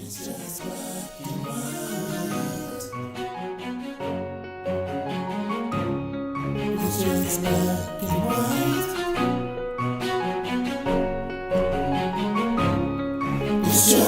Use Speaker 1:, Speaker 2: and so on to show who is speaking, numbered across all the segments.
Speaker 1: It's just what you want. It's just what you want. It's just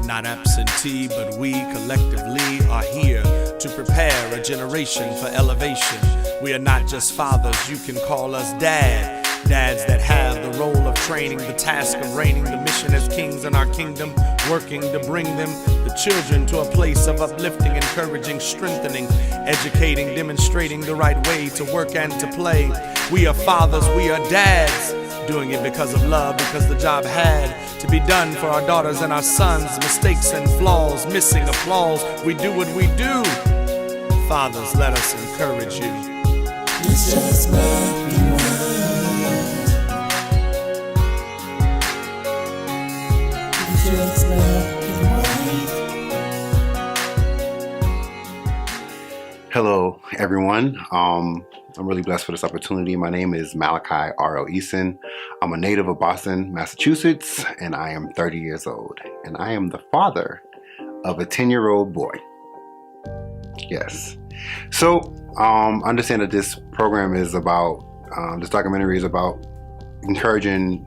Speaker 2: Not absentee, but we collectively are here to prepare a generation for elevation. We are not just fathers, you can call us dad. Dads that have the role of training, the task of reigning, the mission as kings in our kingdom, working to bring them, the children, to a place of uplifting, encouraging, strengthening, educating, demonstrating the right way to work and to play. We are fathers, we are dads, doing it because of love, because the job had to be done for our daughters and our sons. Mistakes and flaws, missing applause, we do what we do. Fathers, let us encourage you.
Speaker 1: It's just what you want. It's just what you want.
Speaker 3: Hello, everyone. I'm really blessed for this opportunity. My name is Malachi R.O. Eason. I'm a native of Boston, Massachusetts, and I am 30 years old. And I am the father of a 10-year-old boy. Yes. So, understand that this program is about, this documentary is about encouraging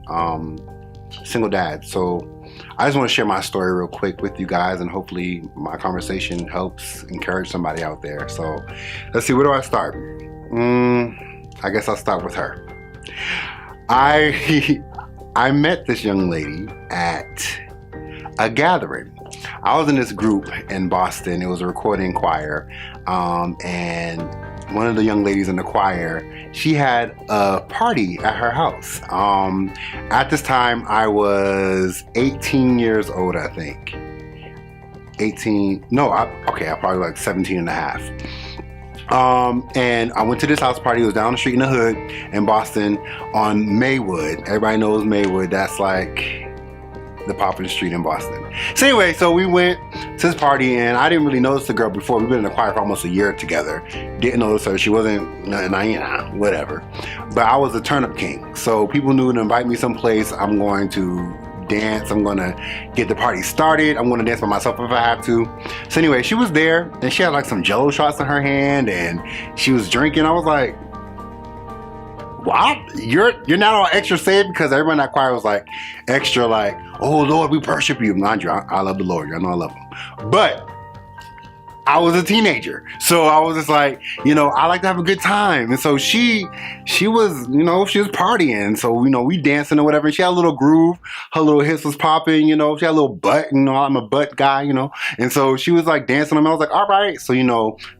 Speaker 3: single dads. So, I just want to share my story real quick with you guys, and hopefully my conversation helps encourage somebody out there. So, let's see, where do I start? I guess I'll start with her. I met this young lady at a gathering. I was in this group in Boston. It was a recording choir, and one of the young ladies in the choir, she had a party at her house. At this time, I was 18 years old, I think. I probably like 17 and a half. And I went to this house party. It was down the street in the hood in Boston on Maywood. Everybody knows Maywood. That's like the popular street in Boston. So anyway, so we went to this party, and I didn't really notice the girl before. We've been in the choir for almost a year together. Didn't notice her. She wasn't, whatever. But I was a turn-up king. So people knew to invite me someplace, I'm going to dance. I'm going to get the party started. I'm going to dance by myself if I have to. So anyway, she was there, and she had like some Jello shots in her hand, and she was drinking. I was like, wow, you're not all extra saved, because everyone in that choir was like extra like, oh Lord, we worship you. Mind you, I love the Lord. Y'all know I love him. But I was a teenager, so I was just like, I like to have a good time. And so she was, she was partying. So, we dancing or whatever. And she had a little groove. Her little hips was popping, she had a little butt, I'm a butt guy, And so she was like dancing. And I was like, all right. So,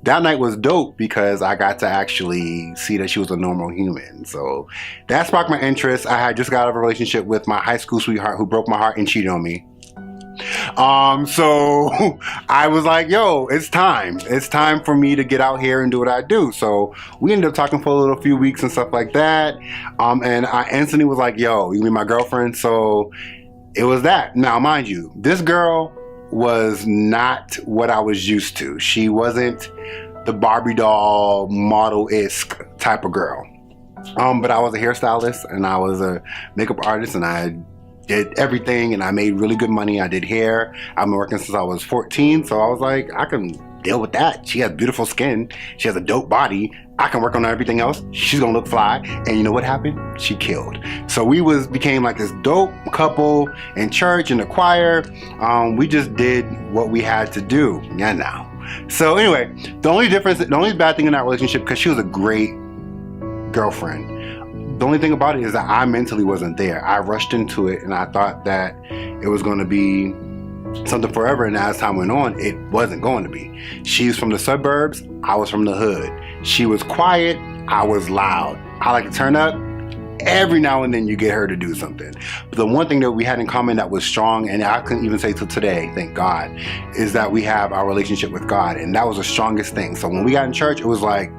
Speaker 3: that night was dope because I got to actually see that she was a normal human. So that sparked my interest. I had just got out of a relationship with my high school sweetheart who broke my heart and cheated on me. So I was like, yo, it's time for me to get out here and do what I do. So we ended up talking for a few weeks and stuff like that. And I instantly was like, yo, you mean my girlfriend? So it was that. Now, mind you, this girl was not what I was used to. She wasn't the Barbie doll model-esque type of girl. But I was a hairstylist, and I was a makeup artist, and I did everything, and I made really good money. I did hair. I've been working since I was 14, so I was like, I can deal with that. She has beautiful skin. She has a dope body. I can work on everything else. She's gonna look fly. And you know what happened? She killed. So we became like this dope couple in church, in the choir. We just did what we had to do. Yeah, now. So anyway, the only bad thing in that relationship, because she was a great girlfriend, the only thing about it is that I mentally wasn't there. I rushed into it, and I thought that it was going to be something forever, and as time went on, it wasn't going to be. She's from the suburbs, I was from the hood. She was quiet, I was loud. I like to turn up. Every now and then you get her to do something. But the one thing that we had in common that was strong, and I couldn't even say till today, thank God, is that we have our relationship with God, and that was the strongest thing. So when we got in church, it was like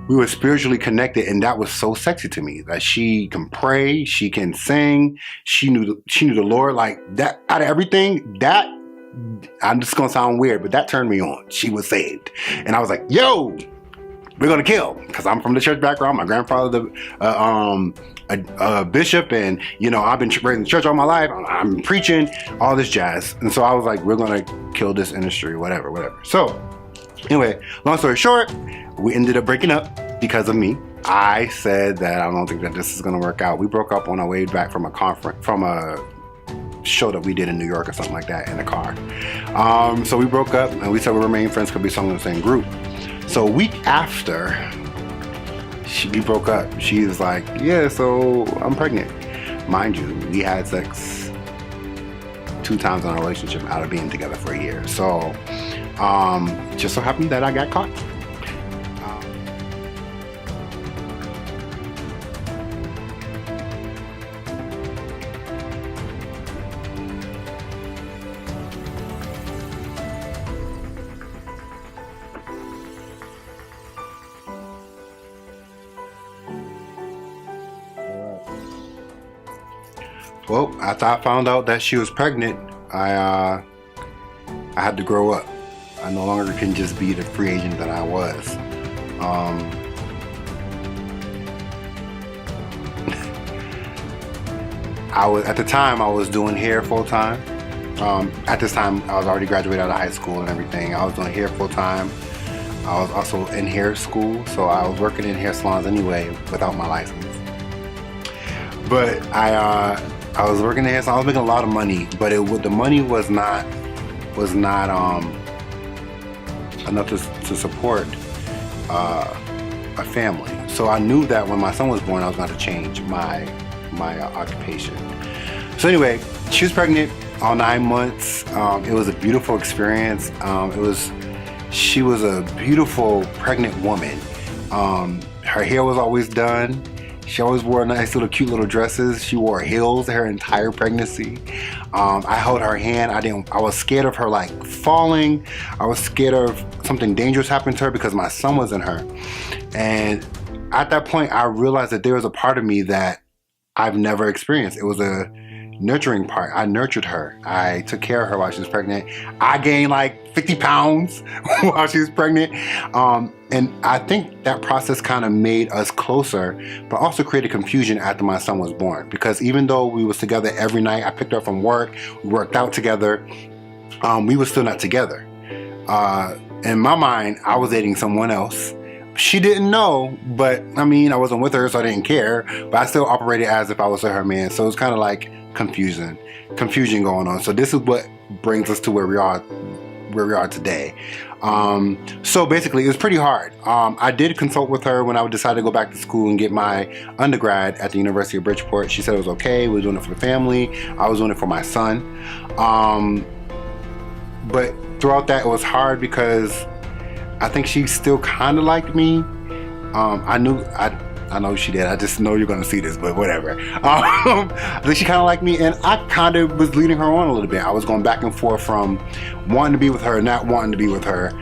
Speaker 3: we were spiritually connected, and that was so sexy to me. That she can pray, she can sing, she knew the Lord. Like that, out of everything, that, I'm just gonna sound weird, but that turned me on. She was saved, and I was like, yo, we're gonna kill, because I'm from the church background. My grandfather, a bishop, and I've been raised in church all my life. I'm preaching all this jazz, and so I was like, we're gonna kill this industry, whatever. So anyway, long story short, we ended up breaking up because of me. I said that I don't think that this is gonna work out. We broke up on our way back from a show that we did in New York or something like that in the car. So we broke up, and we said we remain friends because we sung in the same group. So a week after we broke up, she was like, yeah, so I'm pregnant. Mind you, we had sex 2 times in our relationship out of being together for a year. So just so happened that I got caught. Well, after I found out that she was pregnant, I had to grow up. I no longer can just be the free agent that I was. At the time I was doing hair full time. At this time I was already graduated out of high school and everything. I was doing hair full time. I was also in hair school, so I was working in hair salons anyway without my license. But I was working there, so I was making a lot of money, but the money was not enough to support a family. So I knew that when my son was born, I was going to change my occupation. So anyway, she was pregnant all 9 months. It was a beautiful experience. She was a beautiful pregnant woman. Her hair was always done. She always wore nice little cute little dresses. She wore heels her entire pregnancy. I held her hand. I was scared of her like falling. I was scared of something dangerous happening to her because my son was in her. And at that point, I realized that there was a part of me that I've never experienced. It was a nurturing part. I nurtured her. I took care of her while she was pregnant. I gained like 50 pounds while she was pregnant. And I think that process kind of made us closer, but also created confusion after my son was born. Because even though we was together every night, I picked her up from work, we worked out together, we were still not together. In my mind, I was dating someone else. She didn't know, but I mean, I wasn't with her, so I didn't care, but I still operated as if I was her man. So it's kind of like confusion going on. So this is what brings us to where we are today. So basically it was pretty hard. I did consult with her when I decided to go back to school and get my undergrad at the University of Bridgeport. She said it was okay. We were doing it for the family. I was doing it for my son. But throughout that, it was hard because I think she still kind of liked me. I know she did. I just know you're gonna see this, but whatever. I think she kind of liked me, and I kind of was leading her on a little bit. I was going back and forth from wanting to be with her, not wanting to be with her,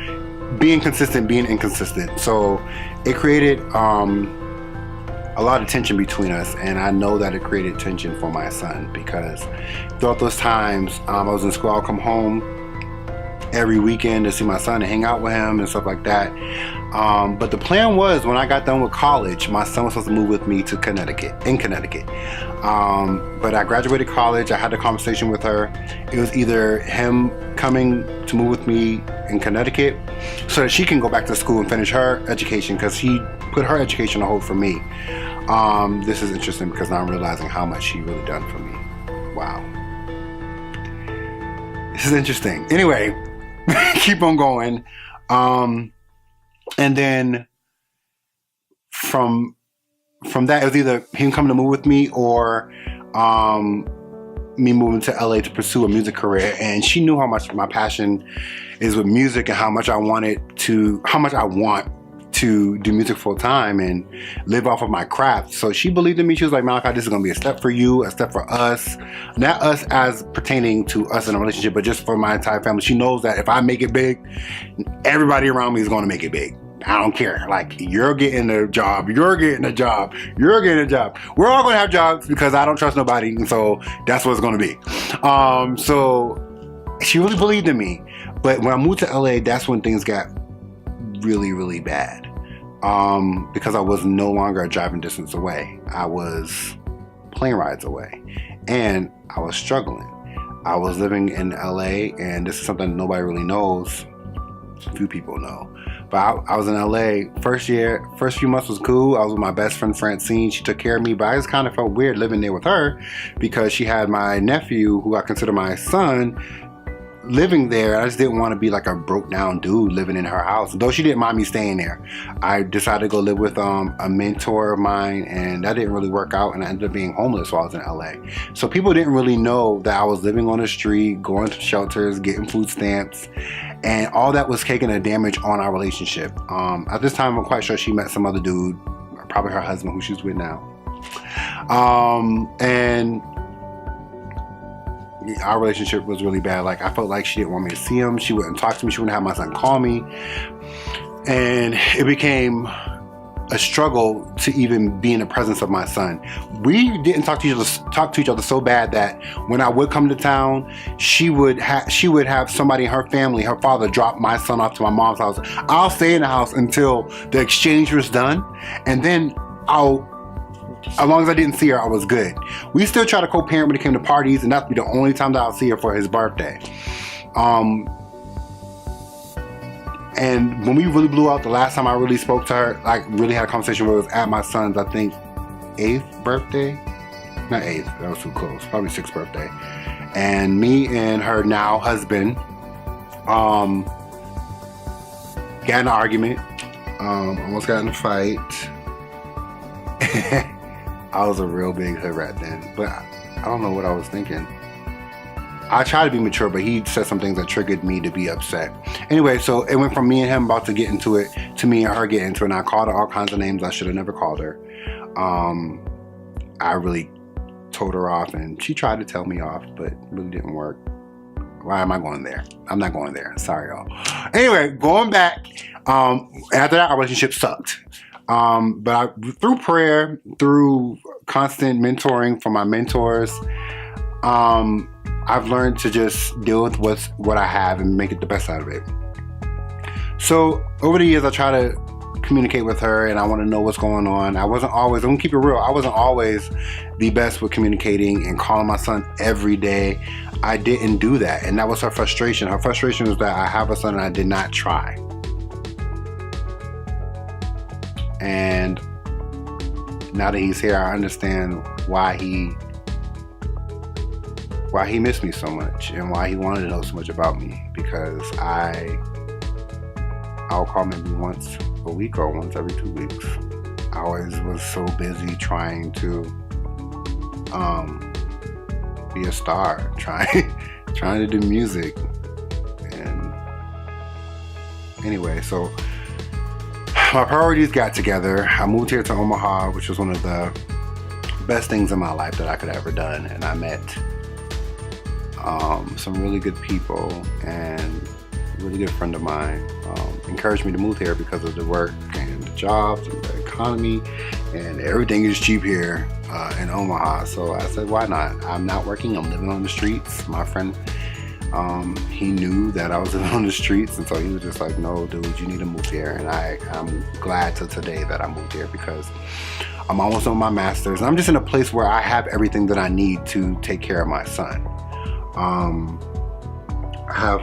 Speaker 3: being consistent, being inconsistent. So it created a lot of tension between us, and I know that it created tension for my son because throughout those times, I was in school. I'll come home every weekend to see my son and hang out with him and stuff like that. But the plan was when I got done with college, my son was supposed to move with me to Connecticut. But I graduated college. I had a conversation with her. It was either him coming to move with me in Connecticut so that she can go back to school and finish her education, because he put her education on hold for me. This is interesting because now I'm realizing how much she really done for me. Wow. This is interesting. Anyway, keep on going. And then from that, it was either him coming to move with me or me moving to LA to pursue a music career. And she knew how much my passion is with music and how much I want to do music full time and live off of my craft. So she believed in me. She was like, "ManKave, this is gonna be a step for you, a step for us, not us as pertaining to us in a relationship, but just for my entire family." She knows that if I make it big, everybody around me is gonna make it big. I don't care. Like, you're getting a job, you're getting a job, you're getting a job. We're all gonna have jobs because I don't trust nobody, and so that's what it's gonna be. So she really believed in me. But when I moved to LA, that's when things got really, really bad. Because I was no longer a driving distance away. I was plane rides away. And I was struggling. I was living in LA, and this is something nobody really knows. Few people know. But I was in LA. First few months was cool. I was with my best friend Francine. She took care of me, but I just kind of felt weird living there with her because she had my nephew, who I consider my son, living there. I just didn't want to be like a broke down dude living in her house. Though she didn't mind me staying there, I decided to go live with a mentor of mine, and that didn't really work out, and I ended up being homeless while I was in LA. So people didn't really know that I was living on the street, going to shelters, getting food stamps, and all that was taking a damage on our relationship. At this time, I'm quite sure she met some other dude, probably her husband, who she's with now. And our relationship was really bad. Like, I felt like she didn't want me to see him. She wouldn't talk to me. She wouldn't have my son call me. And it became a struggle to even be in the presence of my son. We didn't talk to each other so bad that when I would come to town, she would have somebody in her family, her father, drop my son off to my mom's house. I'll stay in the house until the exchange was done, and then as long as I didn't see her, I was good. We still try to co-parent when it came to parties, and that'd be the only time that I'll see her for his birthday. And when we really blew out, the last time I really spoke to her, like really had a conversation with her, was at my son's, I think, 8th birthday? Not 8th, that was too close. Probably 6th birthday. And me and her now husband got in an argument. Almost got in a fight. I was a real big hood rat then, but I don't know what I was thinking. I tried to be mature, but he said some things that triggered me to be upset. Anyway, so it went from me and him about to get into it to me and her getting into it, and I called her all kinds of names I should have never called her. I really told her off, and she tried to tell me off, but it really didn't work. Why am I going there? I'm not going there. Sorry, y'all. Anyway, going back, after that, our relationship sucked. But through prayer, through constant mentoring from my mentors, I've learned to just deal with what I have and make it the best out of it. So over the years, I try to communicate with her, and I want to know what's going on. I'm gonna keep it real, I wasn't always the best with communicating and calling my son every day. I didn't do that, and that was her frustration. Her frustration was that I have a son and I did not try. And now that he's here, I understand why he missed me so much and why he wanted to know so much about me, because I'll call maybe once a week or once every 2 weeks. I always was so busy trying to be a star, trying to do music. And anyway, so my priorities got together. I moved here to Omaha, which was one of the best things in my life that I could have ever done. And I met some really good people, and a really good friend of mine encouraged me to move here because of the work and the jobs and the economy, and everything is cheap here in Omaha. So I said, why not? I'm not working, I'm living on the streets. My friend, he knew that I was living on the streets, and so he was just like, no dude, you need to move here. And I'm glad to today that I moved here, because I'm almost on my master's, and I'm just in a place where I have everything that I need to take care of my son. I have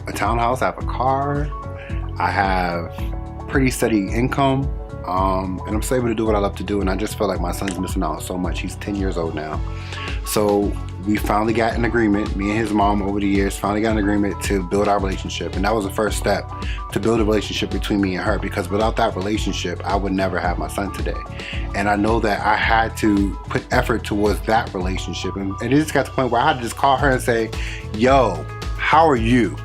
Speaker 3: a townhouse, I have a car, I have pretty steady income, and I'm still able to do what I love to do. And I just feel like my son's missing out so much. He's 10 years old now. So we finally got an agreement, me and his mom over the years finally got an agreement to build our relationship. And that was the first step to build a relationship between me and her, because without that relationship, I would never have my son today. And I know that I had to put effort towards that relationship. And it just got to the point where I had to just call her and say, yo, how are you?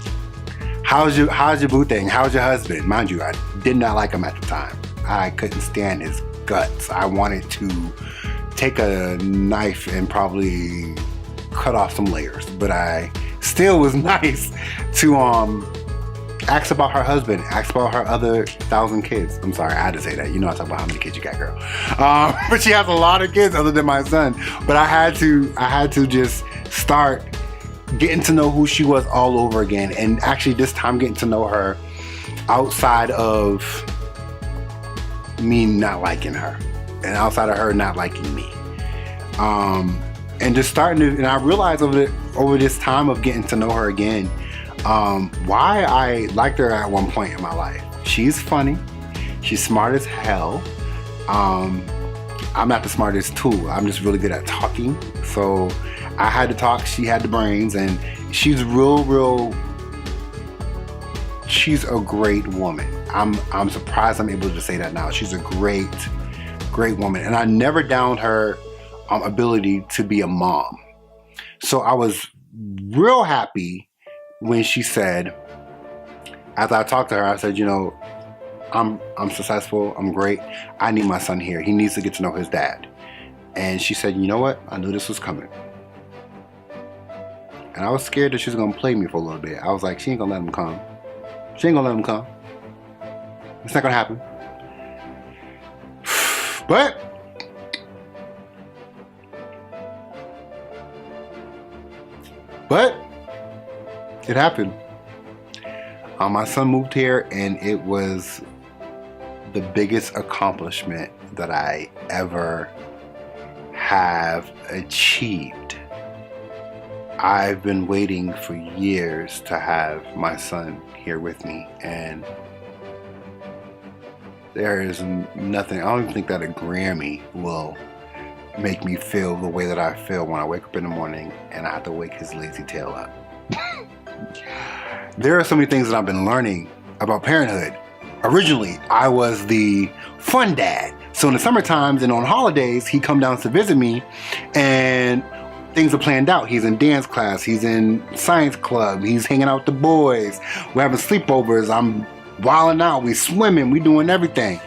Speaker 3: How's your boo thing? How's your husband? Mind you, I did not like him at the time. I couldn't stand his guts. I wanted to take a knife and probably cut off some layers, but I still was nice to ask about her husband, ask about her other 1,000 kids. I'm sorry, I had to say that. You know I talk about how many kids you got, girl. But she has a lot of kids other than my son. But I had to just start getting to know who she was all over again, and actually this time getting to know her outside of me not liking her and outside of her not liking me. And just starting to, and I realized over this time of getting to know her again, why I liked her at one point in my life. She's funny. She's smart as hell. I'm not the smartest tool. I'm just really good at talking. So I had to talk. She had the brains, and she's she's a great woman. I'm surprised I'm able to say that now. She's a great woman, and I never downed her ability to be a mom. So I was real happy when she said, as I talked to her, I said, you know, I'm successful, I'm great, I need my son here. He needs to get to know his dad. And she said, you know what? I knew this was coming. And I was scared that she was gonna play me for a little bit. I was like, she ain't gonna let him come. She ain't gonna let him come. It's not gonna happen. But it happened. My son moved here, and it was the biggest accomplishment that I ever have achieved. I've been waiting for years to have my son here with me, and there is nothing, I don't even think that a Grammy will make me feel the way that I feel when I wake up in the morning and I have to wake his lazy tail up. There are so many things that I've been learning about parenthood. Originally, I was the fun dad. So in the summer times and on holidays, he'd come down to visit me, and things are planned out. He's in dance class, he's in science club, he's hanging out with the boys, we're having sleepovers, I'm wilding out, we swimming, we doing everything.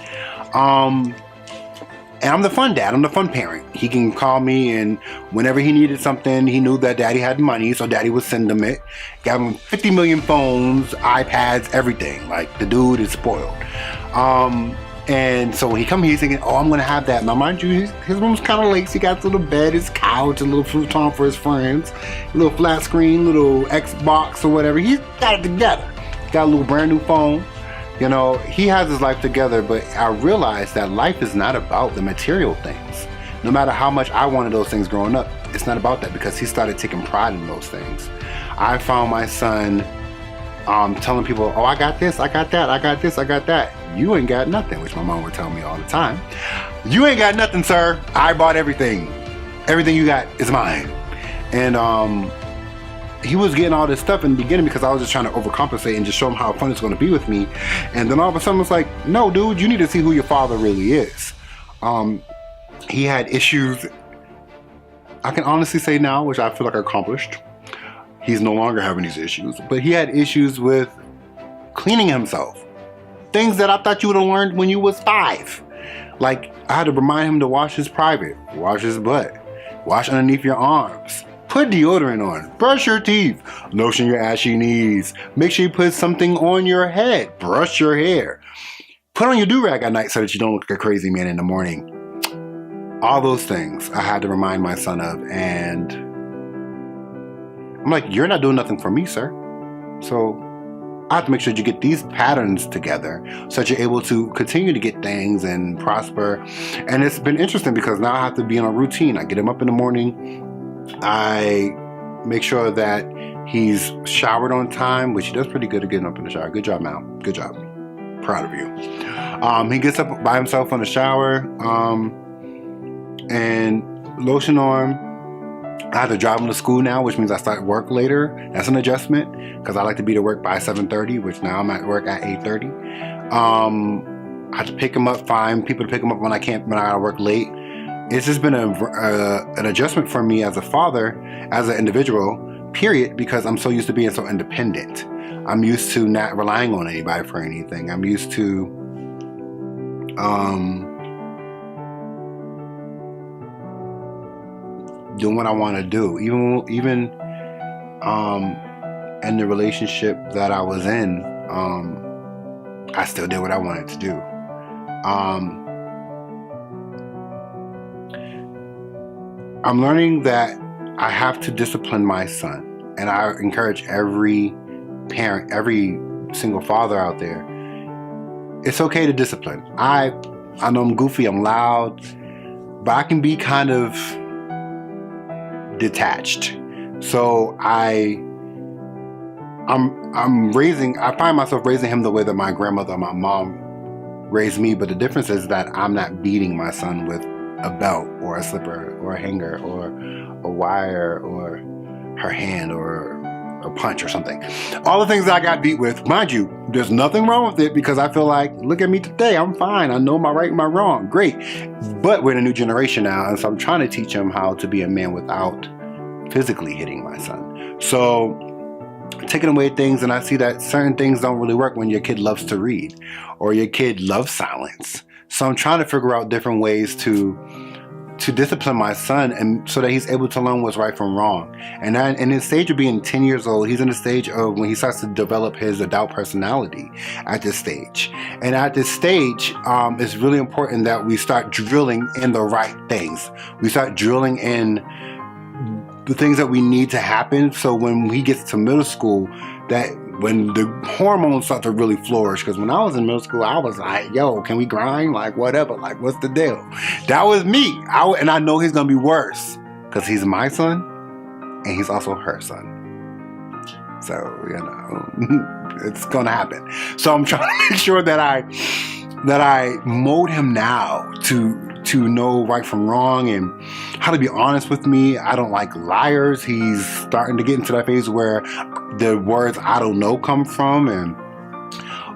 Speaker 3: And I'm the fun dad, I'm the fun parent. He can call me, and whenever he needed something, he knew that daddy had money, so daddy would send him it. Got him 50 million phones, iPads, everything. Like, the dude is spoiled. And so when he come here, he's thinking, oh, I'm gonna have that. Now mind you, his room's kind of lazy. He got a little bed, his couch, a little futon for his friends, a little flat screen, little Xbox or whatever. He's got it together. Got a little brand new phone. You know, he has his life together, but I realized that life is not about the material things. No matter how much I wanted those things growing up, it's not about that, because he started taking pride in those things. I found my son telling people, oh, I got this, I got that, I got this, I got that. You ain't got nothing, which my mom would tell me all the time. You ain't got nothing, sir. I bought everything. Everything you got is mine. And he was getting all this stuff in the beginning because I was just trying to overcompensate and just show him how fun it's going to be with me. And then all of a sudden it's like, no, dude, you need to see who your father really is. He had issues. I can honestly say now, which I feel like I accomplished, he's no longer having these issues, but he had issues with cleaning himself. Things that I thought you would have learned when you was 5. Like, I had to remind him to wash his private, wash his butt, wash underneath your arms, put deodorant on, brush your teeth, lotion your ashy knees, make sure you put something on your head, brush your hair, put on your do-rag at night so that you don't look like a crazy man in the morning. All those things I had to remind my son of, and I'm like, you're not doing nothing for me, sir. So I have to make sure that you get these patterns together so that you're able to continue to get things and prosper. And it's been interesting because now I have to be on a routine. I get him up in the morning. I make sure that he's showered on time, which he does pretty good at getting up in the shower. Good job, Mal. Good job. Proud of you. He gets up by himself in the shower and lotion on. I have to drive him to school now, which means I start work later. That's an adjustment because I like to be to work by 7:30, which now I'm at work at 8:30. I have to pick him up, find people to pick him up when I gotta work late. It's just been an adjustment for me as a father, as an individual, period, because I'm so used to being so independent. I'm used to not relying on anybody for anything. I'm used to doing what I want to do. Even in the relationship that I was in, I still did what I wanted to do. I'm learning that I have to discipline my son, and I encourage every parent, every single father out there. It's okay to discipline. I know I'm goofy, I'm loud, but I can be kind of detached. So I find myself raising him the way that my grandmother and my mom raised me, but the difference is that I'm not beating my son with a belt or a slipper or a hanger or a wire or her hand or a punch or something. All the things that I got beat with, mind you, there's nothing wrong with it because I feel like, look at me today, I'm fine. I know my right and my wrong, great. But we're in a new generation now, and so I'm trying to teach him how to be a man without physically hitting my son. So taking away things, and I see that certain things don't really work when your kid loves to read or your kid loves silence. So I'm trying to figure out different ways to discipline my son, and so that he's able to learn what's right from wrong. And in the stage of being 10 years old, he's in the stage of when he starts to develop his adult personality at this stage. And at this stage, it's really important that we start drilling in the right things. We start drilling in the things that we need to happen, so when he gets to middle school, that when the hormones start to really flourish. Because when I was in middle school, I was like, yo, can we grind? Like, whatever, like, what's the deal? That was me. And I know he's gonna be worse because he's my son and he's also her son. So, you know, it's gonna happen. So I'm trying to make sure that I mold him now to know right from wrong and how to be honest with me. I don't like liars. He's starting to get into that phase where the words I don't know come from,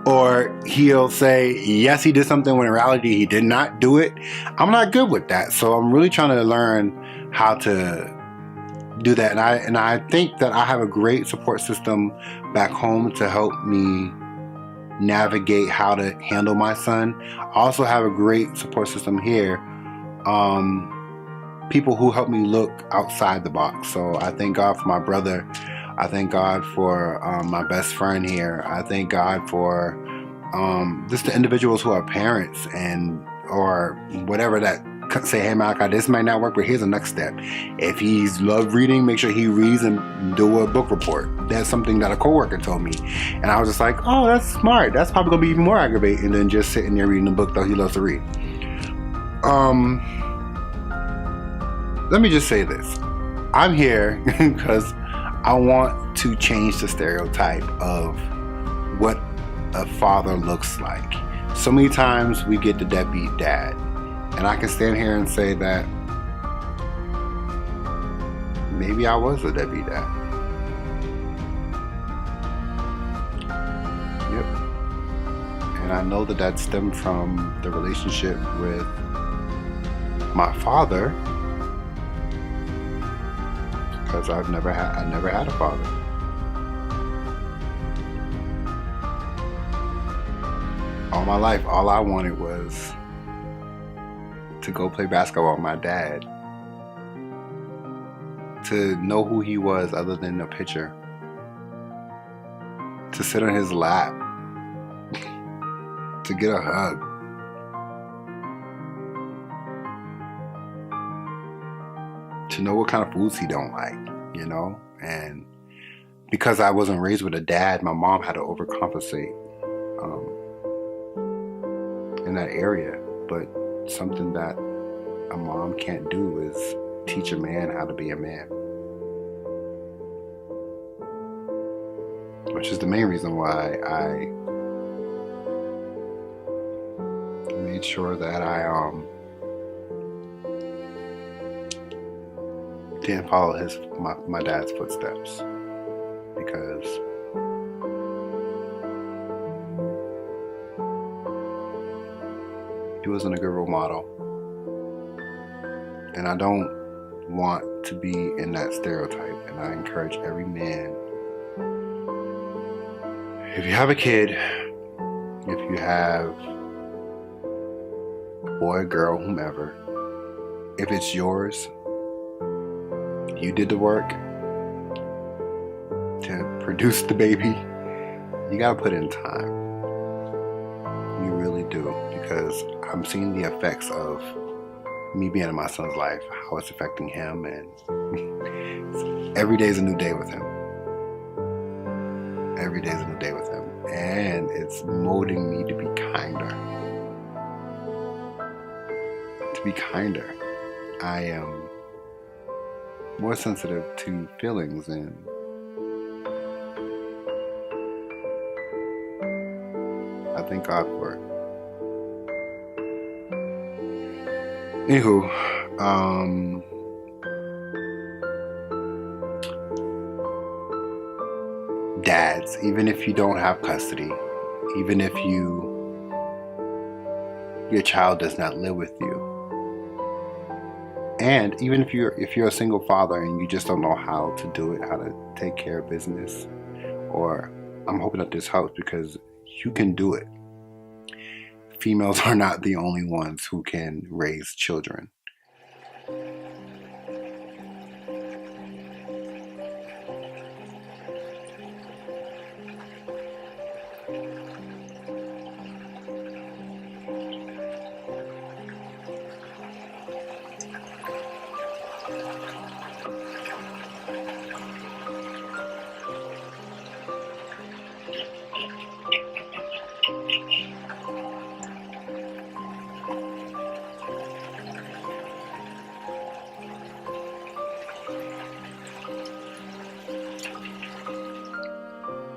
Speaker 3: or he'll say, yes, he did something when in reality he did not do it. I'm not good with that. So I'm really trying to learn how to do that. And I think that I have a great support system back home to help me navigate how to handle my son. I also have a great support system here. People who help me look outside the box. So I thank God for my brother. I thank God for my best friend here. I thank God for just the individuals who are parents or whatever that say, hey Malachi, this might not work, but here's the next step. If he's love reading, make sure he reads and do a book report. That's something that a coworker told me. And I was just like, oh, that's smart. That's probably gonna be even more aggravating than just sitting there reading a book that he loves to read. Let me just say this. I'm here because I want to change the stereotype of what a father looks like. So many times we get the deadbeat dad. And I can stand here and say that maybe I was a deadbeat dad. Yep. And I know that stemmed from the relationship with my father, because I never had a father. All my life, all I wanted was to go play basketball with my dad, to know who he was other than a pitcher, to sit on his lap, to get a hug. To know what kind of foods he don't like, you know? And because I wasn't raised with a dad, my mom had to overcompensate in that area. But something that a mom can't do is teach a man how to be a man. Which is the main reason why I made sure that I didn't follow my dad's footsteps, because he wasn't a good role model, and I don't want to be in that stereotype. And I encourage every man, if you have a kid, if you have a boy, girl, whomever, if it's yours, you did the work to produce the baby, you gotta put in time. You really do, because I'm seeing the effects of me being in my son's life, how it's affecting him, and every day is a new day with him. Every day is a new day with him, and it's molding me to be kinder. To be kinder. I am more sensitive to feelings, and I thank God for it. Anywho, dads, even if you don't have custody, even if your child does not live with you, and even if you're a single father and you just don't know how to do it, how to take care of business, or I'm hoping that this helps because you can do it. Females are not the only ones who can raise children.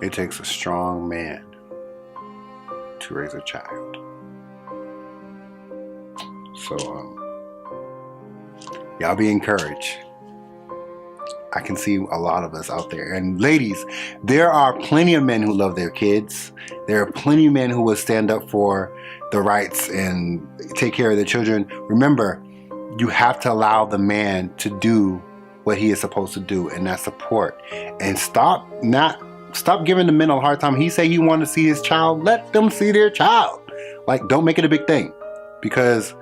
Speaker 3: It takes a strong man to raise a child. So, y'all be encouraged. I can see a lot of us out there. And ladies, there are plenty of men who love their kids. There are plenty of men who will stand up for the rights and take care of their children. Remember, you have to allow the man to do what he is supposed to do, and that's support. And stop giving the men a hard time. He say he want to see his child. Let them see their child. Like, don't make it a big thing, because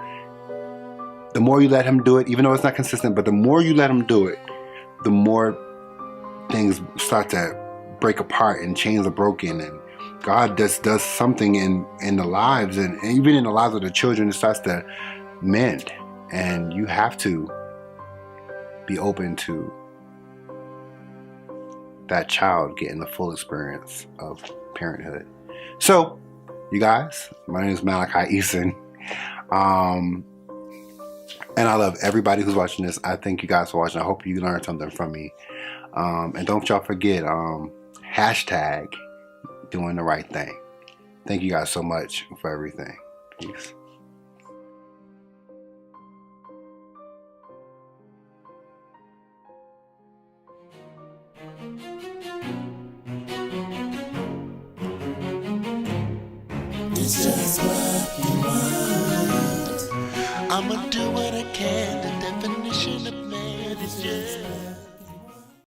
Speaker 3: the more you let him do it, even though it's not consistent, but the more you let him do it, the more things start to break apart and chains are broken, and God does something in the lives, and even in the lives of the children. It starts to mend, and you have to be open to that child getting the full experience of parenthood. So, you guys, my name is Malachi Eason, and I love everybody who's watching this. I thank you guys for watching. I hope you learned something from me. And don't y'all forget, hashtag doing the right thing. Thank you guys so much for everything. Peace.
Speaker 1: It's just what you want.
Speaker 4: I'ma do what I can. The definition of man is just